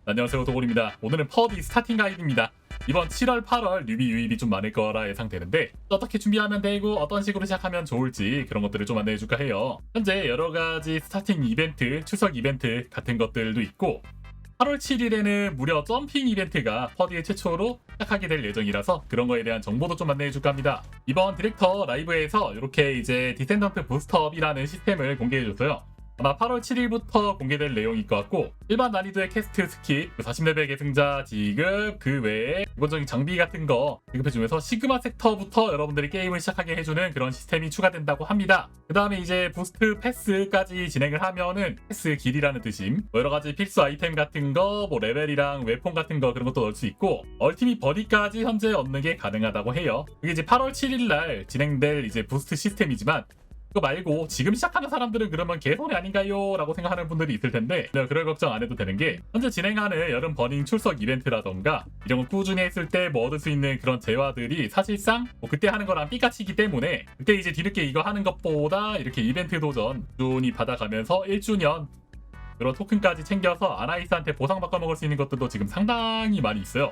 안녕하세요, 도골입니다. 오늘은 퍼디 스타팅 가이드입니다. 이번 7월, 8월 뉴비 유입이 좀 많을 거라 예상되는데 어떻게 준비하면 되고 어떤 식으로 시작하면 좋을지 그런 것들을 좀 안내해줄까 해요. 현재 여러가지 스타팅 이벤트, 추석 이벤트 같은 것들도 있고 8월 7일에는 무려 점핑 이벤트가 퍼디의 최초로 시작하게 될 예정이라서 그런 거에 대한 정보도 좀 안내해줄까 합니다. 이번 디렉터 라이브에서 이렇게 이제 디센던트 부스트업이라는 시스템을 공개해줬어요. 아마 8월 7일부터 공개될 내용일 것 같고 일반 난이도의 캐스트 스킵, 40레벨 계승자 지급, 그 외에 기본적인 장비 같은 거 지급해주면서 시그마 섹터부터 여러분들이 게임을 시작하게 해주는 그런 시스템이 추가된다고 합니다. 그 다음에 이제 부스트 패스까지 진행을 하면은 패스 길이라는 뜻임, 뭐 여러가지 필수 아이템 같은 거, 뭐 레벨이랑 웨폰 같은 거 그런 것도 넣을 수 있고 얼티밋 버디까지 현재 얻는 게 가능하다고 해요. 이게 이제 8월 7일날 진행될 이제 부스트 시스템이지만 그거 말고 지금 시작하는 사람들은 그러면 개손이 아닌가요? 라고 생각하는 분들이 있을 텐데 그럴 걱정 안 해도 되는 게 현재 진행하는 여름 버닝 출석 이벤트라던가 이런 거 꾸준히 했을 때 뭐 얻을 수 있는 그런 재화들이 사실상 뭐 그때 하는 거랑 삐까치기 때문에 그때 이제 뒤늦게 이거 하는 것보다 이렇게 이벤트 도전 꾸준히 받아가면서 1주년 그런 토큰까지 챙겨서 아나이스한테 보상 바꿔 먹을 수 있는 것들도 지금 상당히 많이 있어요.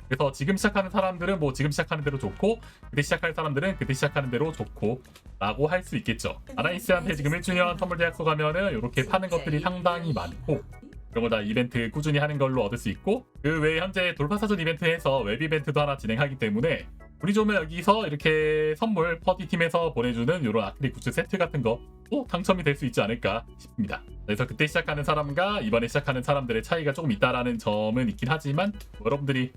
그래서 지금 시작하는 사람들은 뭐 지금 시작하는 대로 좋고 그때 시작할 사람들은 그때 시작하는 대로 좋고 라고 할 수 있겠죠. 아나이스한테 지금 1주년 선물 대약소 가면은 이렇게 파는 것들이 상당히 많고 그런 거 다 이벤트 꾸준히 하는 걸로 얻을 수 있고 그 외에 현재 돌파사전 이벤트에서 웹 이벤트도 하나 진행하기 때문에 우리 좀 여기서 이렇게 선물 퍼디 팀에서 보내주는 이런 아크릴 굿즈 세트 같은 거또 당첨이 될 수 있지 않을까 싶습니다. 그래서 그때 시작하는 사람과 이번에 시작하는 사람들의 차이가 조금 있다라는 점은 있긴 하지만 여러분들이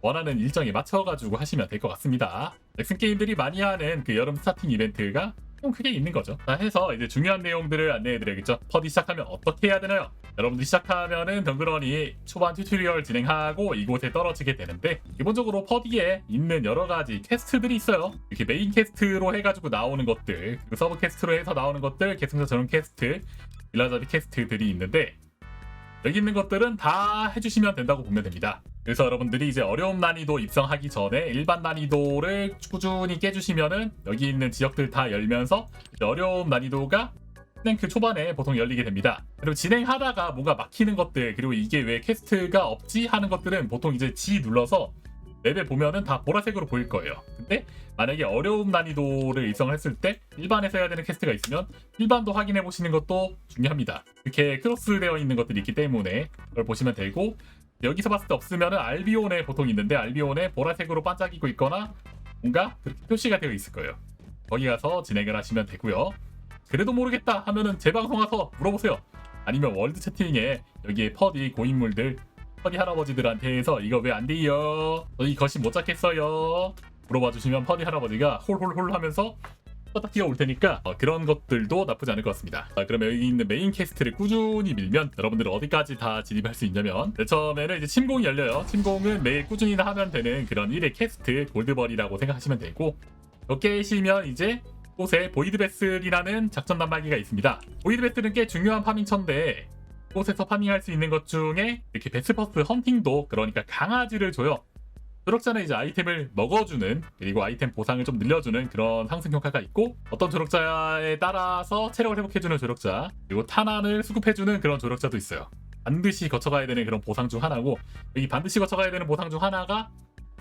원하는 일정에 맞춰가지고 하시면 될 것 같습니다. 넥슨 게임들이 많이 하는 그 여름 스타팅 이벤트가 좀 크게 있는 거죠. 자, 해서 이제 중요한 내용들을 안내해드려야겠죠. 퍼디 시작하면 어떻게 해야 되나요? 여러분들 시작하면은 덩그러니 초반 튜토리얼 진행하고 이곳에 떨어지게 되는데 기본적으로 퍼디에 있는 여러 가지 퀘스트들이 있어요. 이렇게 메인 퀘스트로 해가지고 나오는 것들, 그리고 서브 퀘스트로 해서 나오는 것들, 계승자 전용 퀘스트, 빌라자비 퀘스트들이 있는데 여기 있는 것들은 다 해주시면 된다고 보면 됩니다. 그래서 여러분들이 이제 어려움 난이도 입성하기 전에 일반 난이도를 꾸준히 깨주시면은 여기 있는 지역들 다 열면서 어려움 난이도가 랭크 초반에 보통 열리게 됩니다. 그리고 진행하다가 뭔가 막히는 것들, 그리고 이게 왜 퀘스트가 없지 하는 것들은 보통 이제 G 눌러서 맵에 보면은 다 보라색으로 보일 거예요. 근데 만약에 어려움 난이도를 입성했을 때 일반에서 해야 되는 퀘스트가 있으면 일반도 확인해 보시는 것도 중요합니다. 이렇게 크로스되어 있는 것들이 있기 때문에 그걸 보시면 되고 여기서 봤을 때 없으면은 알비온에 보통 있는데 알비온에 보라색으로 반짝이고 있거나 뭔가 그렇게 표시가 되어 있을 거예요. 거기 가서 진행을 하시면 되고요. 그래도 모르겠다 하면은 재방송 와서 물어보세요. 아니면 월드 채팅에 여기에 퍼디 고인물들 퍼디 할아버지들한테 해서 이거 왜 안 돼요? 저희 거신 못 잡겠어요? 물어봐 주시면 퍼디 할아버지가 홀홀홀 하면서 딱 뛰어올 테니까 그런 것들도 나쁘지 않을 것 같습니다. 그러면 여기 있는 메인 퀘스트를 꾸준히 밀면 여러분들은 어디까지 다 진입할 수 있냐면 처음에는 이제 침공이 열려요. 침공은 매일 꾸준히 하면 되는 그런 1회 퀘스트 골드벌이라고 생각하시면 되고 이렇게 깨시면 이제 곳에 보이드베슬이라는 작전 단말기가 있습니다. 보이드베슬은 꽤 중요한 파밍처인데 곳에서 파밍할 수 있는 것 중에 이렇게 베스퍼스 헌팅도, 그러니까 강아지를 줘요. 조력자는 이제 아이템을 먹어주는, 그리고 아이템 보상을 좀 늘려주는 그런 상승 효과가 있고 어떤 조력자에 따라서 체력을 회복해주는 조력자, 그리고 탄환을 수급해주는 그런 조력자도 있어요. 반드시 거쳐가야 되는 그런 보상 중 하나고 여기 반드시 거쳐가야 되는 보상 중 하나가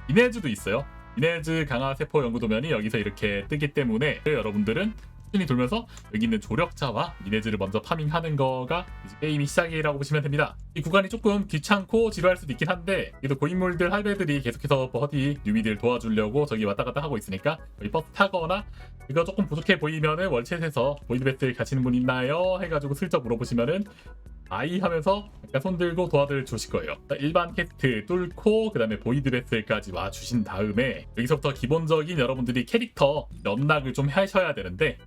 이네즈도 있어요. 이네즈 강화 세포 연구도면이 여기서 이렇게 뜨기 때문에 여러분들은 꾸준히 돌면서 여기 있는 조력자와 이네즈를 먼저 파밍하는 거가 이제 게임이 시작이라고 보시면 됩니다. 이 구간이 조금 귀찮고 지루할 수도 있긴 한데 그래도 고인물들 할배들이 계속해서 버디 뉴비들 도와주려고 저기 왔다 갔다 하고 있으니까 여기 버스 타거나 이거 조금 부족해 보이면은 월챗에서 보이드베슬 가시는 분 있나요? 해가지고 슬쩍 물어보시면은 아이 하면서 약간 손 들고 도와들 주실 거예요. 일반 퀘스트 뚫고 그 다음에 보이드베슬까지 와 주신 다음에 여기서부터 기본적인 여러분들이 캐릭터 연락을 좀 하셔야 되는데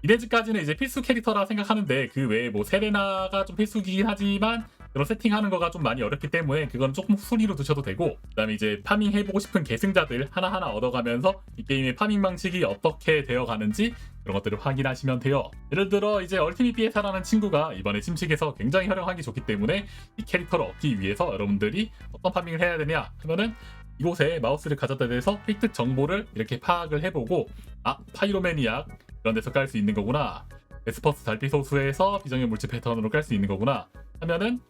이네즈까지는 이제 필수 캐릭터라 생각하는데 그 외에 뭐 세레나가 좀 필수기긴 하지만 그런 세팅하는 거가 좀 많이 어렵기 때문에 그건 조금 순위로 두셔도 되고 그 다음에 이제 파밍 해보고 싶은 계승자들 하나하나 얻어가면서 이 게임의 파밍 방식이 어떻게 되어가는지 그런 것들을 확인하시면 돼요. 예를 들어 이제 얼티밋 비에사라는 친구가 이번에 침식에서 굉장히 활용하기 좋기 때문에 이 캐릭터를 얻기 위해서 여러분들이 어떤 파밍을 해야 되냐 하면은 이곳에 마우스를 가져다 대서 획득 정보를 이렇게 파악을 해보고 파이로매니악 이런 데서 깔 수 있는 거구나, 에스퍼스 달빛 호수에서 비정형 물질 패턴으로 깔 수 있는 거구나 하면은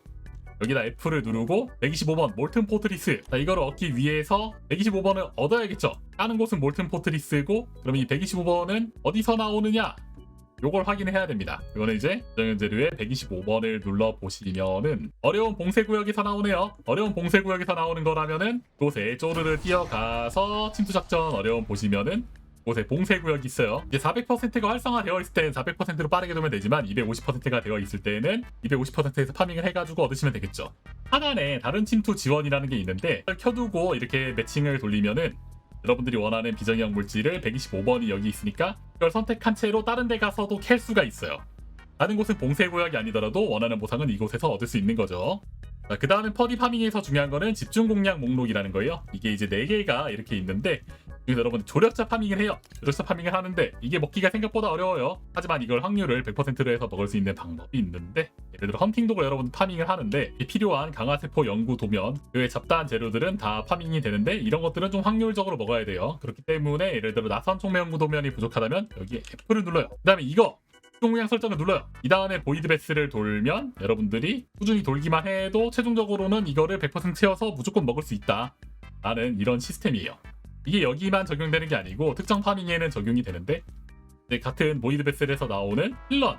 여기다 F를 누르고 125번 몰튼 포트리스. 자, 이거를 얻기 위해서 125번을 얻어야겠죠. 까는 곳은 몰튼 포트리스고, 그럼 이 125번은 어디서 나오느냐? 요걸 확인해야 됩니다. 이거는 이제 고정형 재료에 125번을 눌러보시면은 어려운 봉쇄구역에서 나오네요. 어려운 봉쇄구역에서 나오는 거라면은 곳에 쪼르르 뛰어가서 침투작전 어려움 보시면은 곳에 봉쇄구역이 있어요. 이제 400%가 활성화되어 있을 때는 400%로 빠르게 두면 되지만 250%가 되어 있을 때는 250%에서 파밍을 해가지고 얻으시면 되겠죠. 하단에 다른 침투 지원이라는 게 있는데 그걸 켜두고 이렇게 매칭을 돌리면은 여러분들이 원하는 비정형 물질을 125번이 여기 있으니까 이걸 선택한 채로 다른 데 가서도 캘 수가 있어요. 다른 곳은 봉쇄구역이 아니더라도 원하는 보상은 이곳에서 얻을 수 있는 거죠. 그 다음에 퍼디 파밍에서 중요한 거는 집중 공략 목록이라는 거예요. 이게 이제 4개가 이렇게 있는데 여기서 여러분 조력자 파밍을 해요. 조력자 파밍을 하는데 이게 먹기가 생각보다 어려워요. 하지만 이걸 확률을 100%로 해서 먹을 수 있는 방법이 있는데, 예를 들어 헌팅독을 여러분 파밍을 하는데 필요한 강화세포 연구 도면, 그 외 잡다한 재료들은 다 파밍이 되는데 이런 것들은 좀 확률적으로 먹어야 돼요. 그렇기 때문에 예를 들어 나선 총매 연구 도면이 부족하다면 여기에 F를 눌러요. 그 다음에 이거 공략 설정을 눌러요. 이 다음에 보이드 베스를 돌면 여러분들이 꾸준히 돌기만 해도 최종적으로는 이거를 100% 채워서 무조건 먹을 수 있다 라는 이런 시스템이에요. 이게 여기만 적용되는 게 아니고 특정 파밍에는 적용이 되는데, 같은 보이드 베슬에서 나오는 필런,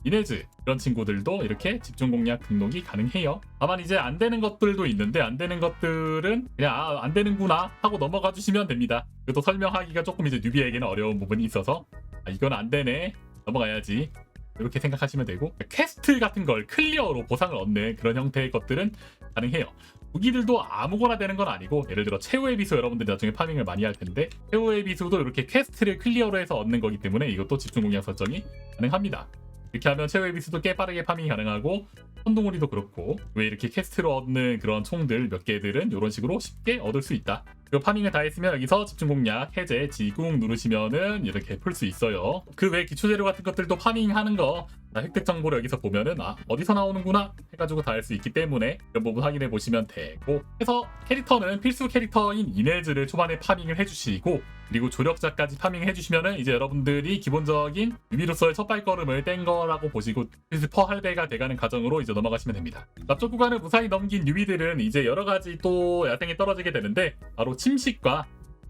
이네즈 이런 친구들도 이렇게 집중 공략 등록이 가능해요. 다만 이제 안 되는 것들도 있는데 안 되는 것들은 그냥 안 되는구나 하고 넘어가 주시면 됩니다. 그것도 설명하기가 조금 이제 뉴비에게는 어려운 부분이 있어서 이건 안 되네 넘어가야지 이렇게 생각하시면 되고, 퀘스트 같은 걸 클리어로 보상을 얻는 그런 형태의 것들은 가능해요. 무기들도 아무거나 되는 건 아니고, 예를 들어 최후의 비수 여러분들이 나중에 파밍을 많이 할 텐데 최후의 비수도 이렇게 퀘스트를 클리어로 해서 얻는 거기 때문에 이것도 집중 공략 설정이 가능합니다. 이렇게 하면 최후의 비수도 꽤 빠르게 파밍이 가능하고, 선동우리도 그렇고 왜 이렇게 퀘스트로 얻는 그런 총들 몇 개들은 이런 식으로 쉽게 얻을 수 있다. 그리고 파밍을 다 했으면 여기서 집중 공략 해제 지궁 누르시면은 이렇게 풀 수 있어요. 그 외 기초재료 같은 것들도 파밍하는 거 획득 정보를 여기서 보면은 어디서 나오는구나 해가지고 다 할 수 있기 때문에 이런 부분 확인해 보시면 되고, 그래서 캐릭터는 필수 캐릭터인 이네즈를 초반에 파밍을 해주시고, 그리고 조력자까지 파밍을 해주시면은 이제 여러분들이 기본적인 유비로서의 첫 발걸음을 뗀 거라고 보시고 슬슬 퍼 할배가 돼가는 과정으로 이제 넘어가시면 됩니다. 납작 구간을 무사히 넘긴 유비들은 이제 여러가지 또 야생에 떨어지게 되는데, 바로 침식과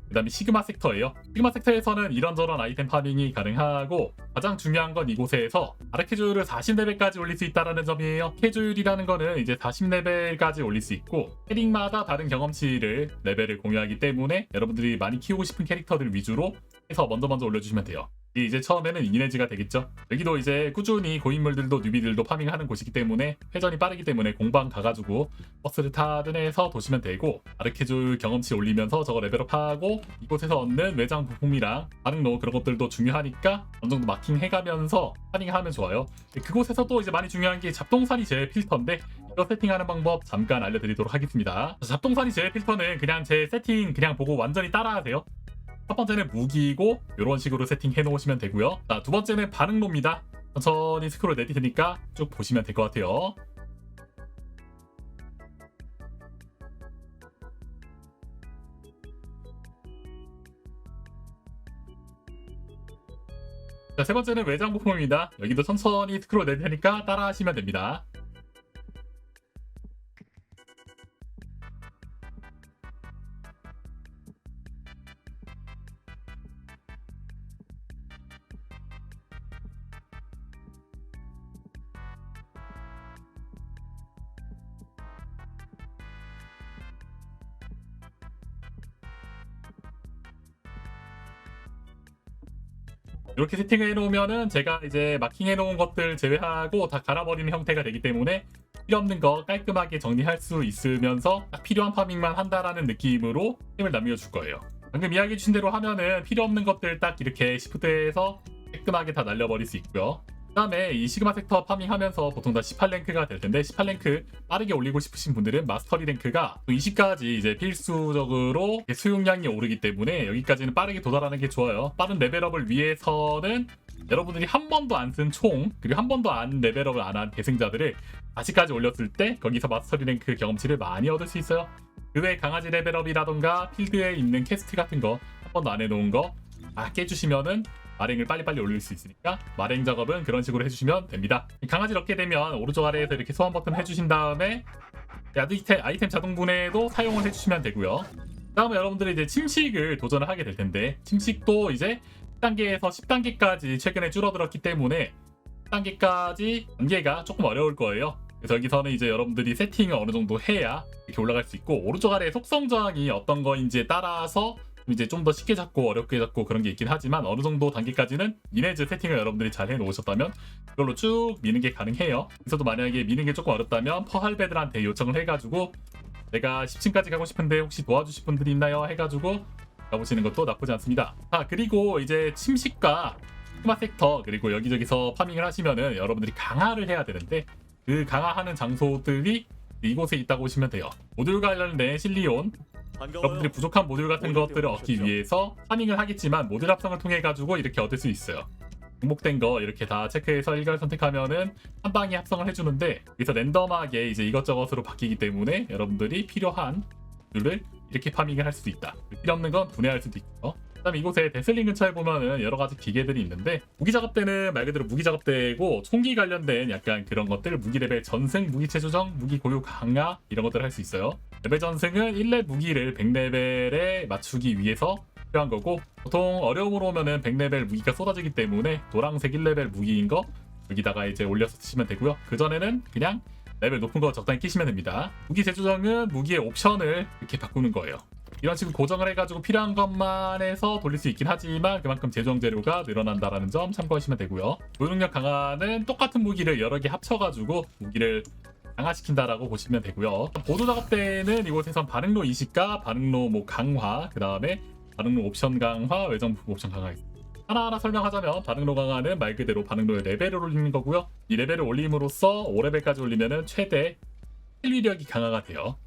그 다음에 시그마 섹터예요. 시그마 섹터에서는 이런저런 아이템 파밍이 가능하고, 가장 중요한 건 이곳에서 아르케조율을 40레벨까지 올릴 수 있다는 점이에요. 캐조율이라는 거는 이제 40레벨까지 올릴 수 있고, 캐릭마다 다른 경험치를 레벨을 공유하기 때문에 여러분들이 많이 키우고 싶은 캐릭터들 위주로 해서 먼저 올려주시면 돼요. 이제 처음에는 이네즈가 되겠죠. 여기도 이제 꾸준히 고인물들도 뉴비들도 파밍하는 곳이기 때문에 회전이 빠르기 때문에 공방 가가지고 버스를 타든 해서 도시면 되고, 아르케줄 경험치 올리면서 저거 레벨업하고 이곳에서 얻는 외장 부품이랑 반응로 그런 것들도 중요하니까 어느 정도 마킹 해가면서 파밍하면 좋아요. 그곳에서 또 이제 많이 중요한 게 잡동사니 제외 필터인데, 이거 세팅하는 방법 잠깐 알려드리도록 하겠습니다. 잡동사니 제외 필터는 그냥 제 세팅 그냥 보고 완전히 따라하세요. 첫 번째는 무기이고 이런 식으로 세팅해 놓으시면 되고요. 자, 두 번째는 반응로입니다. 천천히 스크롤 내릴 테니까 쭉 보시면 될 것 같아요. 자, 세 번째는 외장 부품입니다. 여기도 천천히 스크롤 내릴 테니까 따라하시면 됩니다. 이렇게 세팅을 해놓으면은 제가 이제 마킹해놓은 것들 제외하고 다 갈아버리는 형태가 되기 때문에 필요 없는 거 깔끔하게 정리할 수 있으면서 딱 필요한 파밍만 한다라는 느낌으로 힘을 남겨줄 거예요. 방금 이야기해 주신 대로 하면은 필요 없는 것들 딱 이렇게 시프트해서 깔끔하게 다 날려버릴 수 있고요. 그 다음에 이 시그마 섹터 파밍하면서 보통 다 18랭크가 될 텐데, 18랭크 빠르게 올리고 싶으신 분들은 마스터리 랭크가 20까지 이제 필수적으로 수용량이 오르기 때문에 여기까지는 빠르게 도달하는 게 좋아요. 빠른 레벨업을 위해서는 여러분들이 한 번도 안 쓴 총, 그리고 한 번도 안 레벨업을 안 한 대승자들을 40까지 올렸을 때 거기서 마스터리 랭크 경험치를 많이 얻을 수 있어요. 그 외에 강아지 레벨업이라던가 필드에 있는 퀘스트 같은 거 한 번도 안 해놓은 거 깨주시면은 마랭을 빨리빨리 올릴 수 있으니까 마랭 작업은 그런 식으로 해주시면 됩니다. 강아지를 얻게 되면 오른쪽 아래에서 이렇게 소환 버튼 해주신 다음에 아이템 자동 분해도 사용을 해주시면 되고요. 다음에 여러분들이 이제 침식을 도전을 하게 될 텐데, 침식도 이제 10단계에서 10단계까지 최근에 줄어들었기 때문에 10단계까지 단계가 조금 어려울 거예요. 그래서 여기서는 이제 여러분들이 세팅을 어느 정도 해야 이렇게 올라갈 수 있고, 오른쪽 아래에 속성 저항이 어떤 거인지에 따라서 이제 좀 더 쉽게 잡고 어렵게 잡고 그런 게 있긴 하지만, 어느 정도 단계까지는 이네즈 세팅을 여러분들이 잘 해놓으셨다면 그걸로 쭉 미는 게 가능해요. 그래서도 만약에 미는 게 조금 어렵다면 퍼할배들한테 요청을 해가지고 내가 10층까지 가고 싶은데 혹시 도와주실 분들이 있나요? 해가지고 가보시는 것도 나쁘지 않습니다. 그리고 이제 침식과 스마 섹터 그리고 여기저기서 파밍을 하시면은 여러분들이 강화를 해야 되는데, 그 강화하는 장소들이 이곳에 있다고 보시면 돼요. 모듈 관련된 실리온, 여러분들이 부족한 모듈 같은 것들을 얻기 위해서 파밍을 하겠지만 모듈 합성을 통해 가지고 이렇게 얻을 수 있어요. 등록된 거 이렇게 다 체크해서 일괄 선택하면은 한 방에 합성을 해주는데, 여기서 랜덤하게 이제 이것저것으로 바뀌기 때문에 여러분들이 필요한 모듈을 이렇게 파밍을 할 수도 있다. 필요 없는 건 분해할 수도 있고. 그다음에 이곳에 데슬링 근처에 보면은 여러 가지 기계들이 있는데, 무기 작업대는 말 그대로 무기 작업대고 총기 관련된 약간 그런 것들, 무기 레벨 전승, 무기 체조정, 무기 고유 강화 이런 것들을 할 수 있어요. 레벨 전승은 1렙 무기를 100레벨에 맞추기 위해서 필요한 거고, 보통 어려움으로 오면은 100레벨 무기가 쏟아지기 때문에 노란색 1레벨 무기인 거 여기다가 이제 올려서 쓰시면 되고요. 그전에는 그냥 레벨 높은 거 적당히 끼시면 됩니다. 무기 재조정은 무기의 옵션을 이렇게 바꾸는 거예요. 이런 식으로 고정을 해가지고 필요한 것만 해서 돌릴 수 있긴 하지만 그만큼 재조정 재료가 늘어난다는 점 참고하시면 되고요. 고능력 강화는 똑같은 무기를 여러 개 합쳐가지고 무기를 강화시킨다라고 보시면 되고요. 보조 작업대는 이곳에선 반응로 이식과 반응로 강화, 그 다음에 반응로 옵션 강화, 외장부품 옵션 강화 있습니다. 하나하나 설명하자면, 반응로 강화는 말 그대로 반응로의 레벨을 올리는 거고요. 이 레벨을 올림으로써 5레벨까지 올리면은 최대 힐 위력이 강화가 돼요.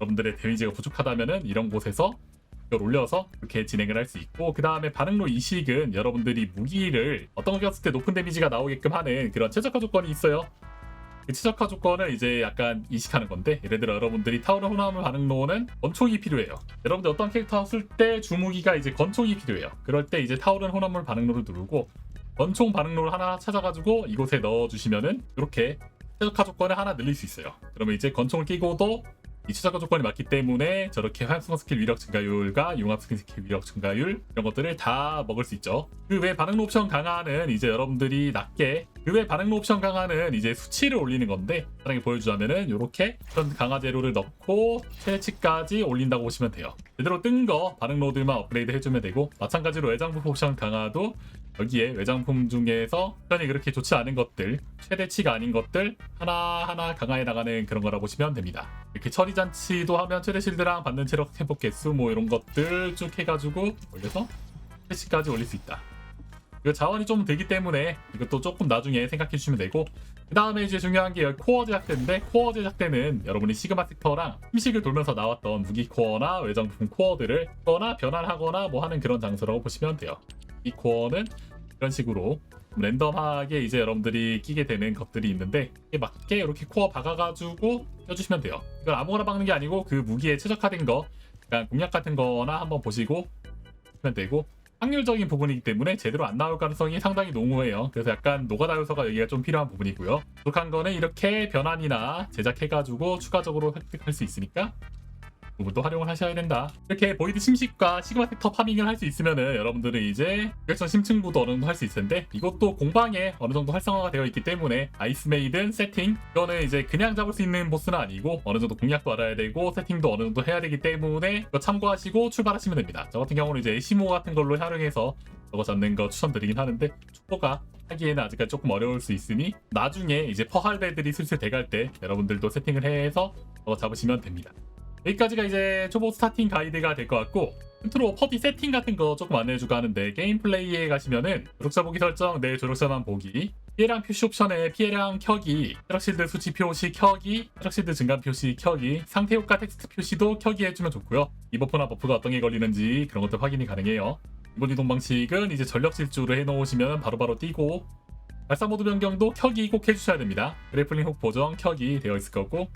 여러분들의 데미지가 부족하다면은 이런 곳에서 이걸 올려서 이렇게 진행을 할 수 있고, 그 다음에 반응로 이식은 여러분들이 무기를 어떤 거 꼈을 때 높은 데미지가 나오게끔 하는 그런 최적화 조건이 있어요. 그 최적화 조건을 이제 약간 이식하는 건데, 예를 들어 여러분들이 타오르 호나무 반응로는 권총이 필요해요. 여러분들 어떤 캐릭터 쓸 때 주무기가 이제 권총이 필요해요. 그럴 때 이제 타오르 호나무 반응로를 누르고 권총 반응로를 하나 찾아가지고 이곳에 넣어주시면은 이렇게 최적화 조건을 하나 늘릴 수 있어요. 그러면 이제 권총을 끼고도 이 최적화 조건이 맞기 때문에 저렇게 활성화 스킬 위력 증가율과 융합 스킬 위력 증가율 이런 것들을 다 먹을 수 있죠. 그 외 반응로 옵션 강화는 이제 여러분들이 낮게, 그 외 반응로 옵션 강화는 이제 수치를 올리는 건데, 간단하게 보여주자면은 이렇게 전 강화 재료를 넣고 최대치까지 올린다고 보시면 돼요. 제대로 뜬 거 반응로들만 업그레이드 해주면 되고, 마찬가지로 외장부품 옵션 강화도 여기에 외장품 중에서 옵션이 그렇게 좋지 않은 것들, 최대치가 아닌 것들 하나하나 강화해 나가는 그런 거라 보시면 됩니다. 이렇게 처리잔치도 하면 최대 실드랑 받는 체력 회복 개수 뭐 이런 것들 쭉 해가지고 올려서 최대치까지 올릴 수 있다. 이거 자원이 좀 들기 때문에 이것도 조금 나중에 생각해 주시면 되고, 그 다음에 이제 중요한 게 코어 제작대인데, 코어 제작대는 여러분이 시그마 섹터랑 힘식을 돌면서 나왔던 무기 코어나 외장부품 코어들을 거나 변환하거나 뭐 하는 그런 장소라고 보시면 돼요. 이 코어는 이런 식으로 랜덤하게 이제 여러분들이 끼게 되는 것들이 있는데, 이게 맞게 이렇게 코어 박아가지고 껴주시면 돼요. 이걸 아무거나 박는 게 아니고 그 무기에 최적화된 거, 약간 공략 같은 거나 한번 보시고 하면 되고, 확률적인 부분이기 때문에 제대로 안 나올 가능성이 상당히 농후해요. 그래서 약간 노가다 요소가 여기가 좀 필요한 부분이고요. 부족한 거는 이렇게 변환이나 제작해가지고 추가적으로 획득할 수 있으니까 부분도 활용을 하셔야 된다. 이렇게 보이드 침식과 시그마 섹터 파밍을 할 수 있으면은 여러분들은 이제 유격전 심층부도 어느 정도 할 수 있을 텐데, 이것도 공방에 어느 정도 활성화가 되어 있기 때문에 아이스 메이든 세팅, 이거는 이제 그냥 잡을 수 있는 보스는 아니고 어느 정도 공략도 알아야 되고 세팅도 어느 정도 해야 되기 때문에 이거 참고하시고 출발하시면 됩니다. 저 같은 경우는 이제 시모 같은 걸로 활용해서 저거 잡는 거 추천드리긴 하는데, 초보가 하기에는 아직까지 조금 어려울 수 있으니 나중에 이제 퍼할배들이 슬슬 돼갈 때 여러분들도 세팅을 해서 저거 잡으시면 됩니다. 여기까지가 이제 초보 스타팅 가이드가 될 것 같고, 끝으로 퍼디 세팅 같은 거 조금 안내해주고 하는데, 게임 플레이에 가시면은 조력자 보기 설정, 내 조력자만 보기, 피해량 표시 옵션에 피해량 켜기, 체력실드 수치 표시 켜기, 체력실드 증감 표시 켜기, 상태 효과 텍스트 표시도 켜기 해주면 좋고요. 이 버프나 버프가 어떤 게 걸리는지 그런 것들 확인이 가능해요. 이번 이동 방식은 이제 전력 질주로 해놓으시면 바로바로 뛰고, 발사 모드 변경도 켜기 꼭 해주셔야 됩니다. 그래플링 훅 보정 켜기 되어 있을 거고,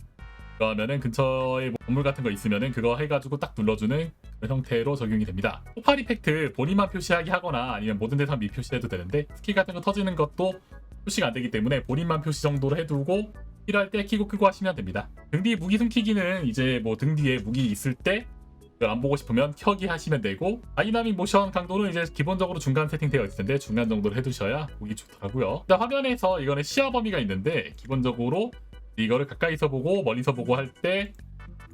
그러면은 근처에 뭐 건물 같은 거 있으면은 그거 해가지고 딱 눌러주는 그런 형태로 적용이 됩니다. 폭발 이펙트 본인만 표시하게 하거나 아니면 모든 대상 미표시해도 되는데 스킬 같은 거 터지는 것도 표시가 안 되기 때문에 본인만 표시 정도로 해두고 필요할 때 키고 끄고 하시면 됩니다. 등 뒤 무기 숨기기는 이제 뭐 등 뒤에 무기 있을 때 안 보고 싶으면 켜기 하시면 되고, 다이나믹 모션 강도는 이제 기본적으로 중간 세팅되어 있을 텐데 중간 정도로 해두셔야 보기 좋더라고요. 일단 화면에서 이거는 시야 범위가 있는데 기본적으로 이거를 가까이서 보고 멀리서 보고 할 때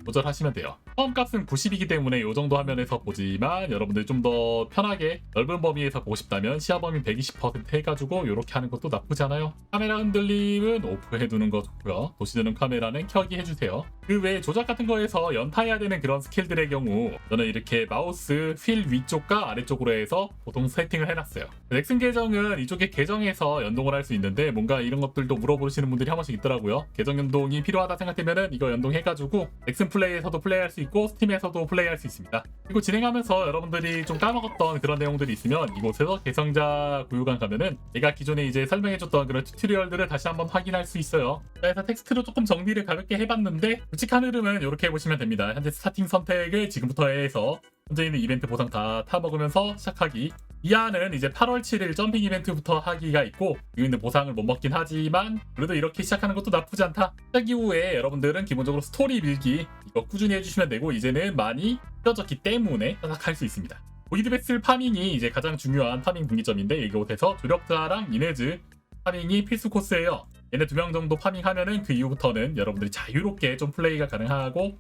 조절하시면 돼요. 처음 값은 90이기 때문에 이 정도 화면에서 보지만 여러분들 좀 더 편하게 넓은 범위에서 보고 싶다면 시야 범위 120% 해가지고 이렇게 하는 것도 나쁘지 않아요. 카메라 흔들림은 오프 해두는 거 좋고요. 도시드는 카메라는 켜기 해주세요. 그 외에 조작 같은 거에서 연타해야 되는 그런 스킬들의 경우 저는 이렇게 마우스 휠 위쪽과 아래쪽으로 해서 보통 세팅을 해놨어요. 넥슨 계정은 이쪽에 계정에서 연동을 할 수 있는데 뭔가 이런 것들도 물어보시는 분들이 한 번씩 있더라고요. 계정 연동이 필요하다 생각되면은 이거 연동해가지고 넥슨 플레이에서도 플레이할 수 있고 스팀에서도 플레이할 수 있습니다. 그리고 진행하면서 여러분들이 좀 까먹었던 그런 내용들이 있으면 이곳에서 계정자 구요관 가면은 제가 기존에 이제 설명해줬던 그런 튜토리얼들을 다시 한번 확인할 수 있어요. 그래서 텍스트로 조금 정리를 가볍게 해봤는데 굵직한 흐름은 이렇게 보시면 됩니다. 현재 스타팅 선택을 지금부터 해서 현재 있는 이벤트 보상 다 타먹으면서 시작하기. 이하는 이제 8월 7일 점핑 이벤트부터 하기가 있고 여기 있는 보상을 못 먹긴 하지만 그래도 이렇게 시작하는 것도 나쁘지 않다. 시작 이후에 여러분들은 기본적으로 스토리 밀기 이거 꾸준히 해주시면 되고 이제는 많이 펴졌기 때문에 할 수 있습니다. 보이드베슬 파밍이 이제 가장 중요한 파밍 분기점인데 이곳에서 조력자랑 이네즈 파밍이 필수 코스예요. 얘네 2명 정도 파밍하면은 그 이후부터는 여러분들이 자유롭게 좀 플레이가 가능하고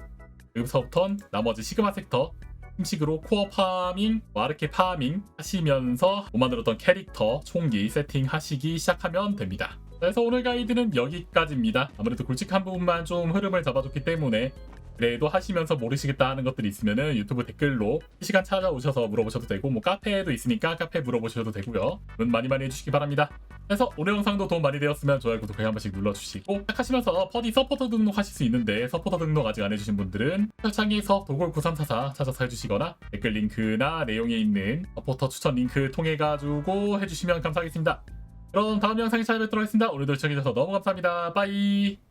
여기서부터는 나머지 시그마 섹터 형식으로 코어 파밍, 와르케 파밍 하시면서 못 만들었던 캐릭터, 총기 세팅하시기 시작하면 됩니다. 그래서 오늘 가이드는 여기까지입니다. 아무래도 굵직한 부분만 좀 흐름을 잡아줬기 때문에 그래도 하시면서 모르시겠다 하는 것들이 있으면은 유튜브 댓글로 시간 찾아오셔서 물어보셔도 되고 뭐 카페에도 있으니까 카페 물어보셔도 되고요. 많이 해주시기 바랍니다. 그래서 오늘 영상도 도움 많이 되었으면 좋아요, 구독 한 번씩 눌러주시고 시작하시면서 퍼디 서포터 등록하실 수 있는데 서포터 등록 아직 안 해주신 분들은 설창에서 도골9344 찾아서 해주시거나 댓글 링크나 내용에 있는 서포터 추천 링크 통해가지고 해주시면 감사하겠습니다. 그럼 다음 영상에 찾아뵙도록 하겠습니다. 오늘도 시청해주셔서 너무 감사합니다. 빠이.